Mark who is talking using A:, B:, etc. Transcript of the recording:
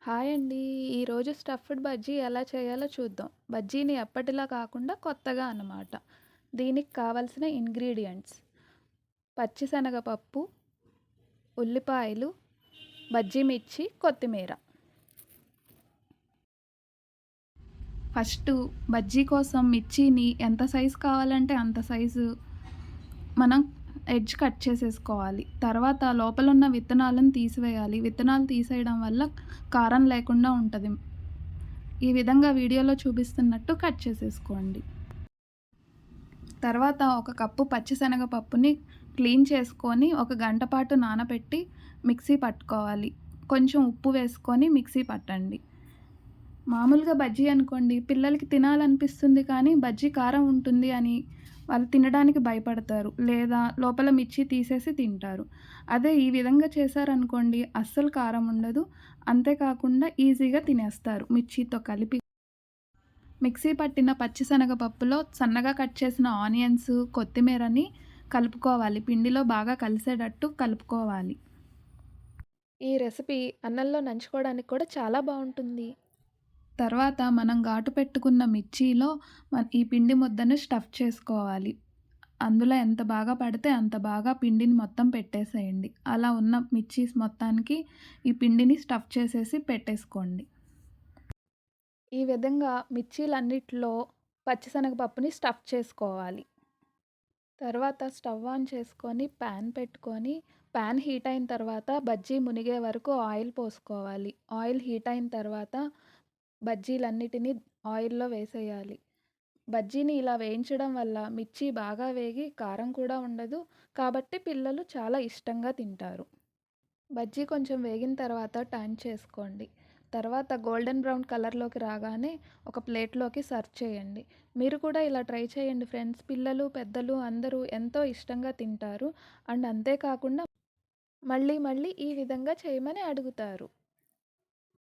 A: Hi అండి. ఈరోజు stuffed bajji ఎలా చేయాలో చూద్దాం. బజ్జీని ఎప్పటిలా కాకుండా కొత్తగా అన్నమాట. దీనికి కావలసిన ఇంగ్రీడియంట్స్: పచ్చిశనగపప్పు, ఉల్లిపాయలు, బజ్జీ మిర్చి, కొత్తిమీర. ఫస్టు బజ్జీ కోసం మిర్చిని ఎంత సైజు కావాలంటే అంత సైజు మనం ఎడ్జ్ కట్ చేసేసుకోవాలి. తర్వాత లోపలున్న విత్తనాలను తీసివేయాలి. విత్తనాలు తీసేయడం వల్ల కారం లేకుండా ఉంటది. ఈ విధంగా వీడియోలో చూపిస్తున్నట్టు కట్ చేసేసుకోండి. తర్వాత ఒక కప్పు పచ్చిశనగపప్పుని క్లీన్ చేసుకొని ఒక గంట పాటు నానబెట్టి మిక్సీ పట్టుకోవాలి. కొంచెం ఉప్పు వేసుకొని మిక్సీ పట్టండి. మామూలుగా బజ్జీ అనుకోండి, పిల్లలకి తినాలనిపిస్తుంది కానీ బజ్జీ కారం ఉంటుంది అని వాళ్ళు తినడానికి భయపడతారు. లేదా లోపల మిర్చి తీసేసి తింటారు. అదే ఈ విధంగా చేశారనుకోండి అస్సలు కారం ఉండదు. అంతేకాకుండా ఈజీగా తినేస్తారు మిర్చితో కలిపి. మిక్సీ పట్టిన పచ్చిశనగపప్పులో సన్నగా కట్ చేసిన ఆనియన్స్, కొత్తిమీరని కలుపుకోవాలి. పిండిలో బాగా కలిసేటట్టు కలుపుకోవాలి. ఈ రెసిపీ అన్నంలో నంచుకోవడానికి కూడా చాలా బావుంటుంది. తర్వాత మనం ఘాటు పెట్టుకున్న మిర్చిలో ఈ పిండి ముద్దను స్టఫ్ చేసుకోవాలి. అందులో ఎంత బాగా పడితే అంత బాగా పిండిని మొత్తం పెట్టేసేయండి. అలా ఉన్న మిర్చీస్ మొత్తానికి ఈ పిండిని స్టఫ్ చేసేసి పెట్టేసుకోండి. ఈ విధంగా మిర్చీలన్నిటిలో పచ్చిశనగపప్పుని స్టఫ్ చేసుకోవాలి. తర్వాత స్టవ్ ఆన్ చేసుకొని పాన్ పెట్టుకొని, పాన్ హీట్ అయిన తర్వాత బజ్జీ మునిగే వరకు ఆయిల్ పోసుకోవాలి. ఆయిల్ హీట్ అయిన తర్వాత బజ్జీలన్నిటిని ఆయిల్‌లో వేసేయాలి. బజ్జీని ఇలా వేయించడం వల్ల మిర్చి బాగా వేగి కారం కూడా ఉండదు. కాబట్టి పిల్లలు చాలా ఇష్టంగా తింటారు. బజ్జీ కొంచెం వేగిన తర్వాత టర్న్ చేసుకోండి. తర్వాత గోల్డెన్ బ్రౌన్ కలర్‌లోకి రాగానే ఒక ప్లేట్‌లోకి సర్వ్ చేయండి. మీరు కూడా ఇలా ట్రై చేయండి ఫ్రెండ్స్. పిల్లలు, పెద్దలు అందరూ ఎంతో ఇష్టంగా తింటారు. అండ్ అంతేకాకుండా మళ్ళీ మళ్ళీ ఈ విధంగా చేయమని అడుగుతారు.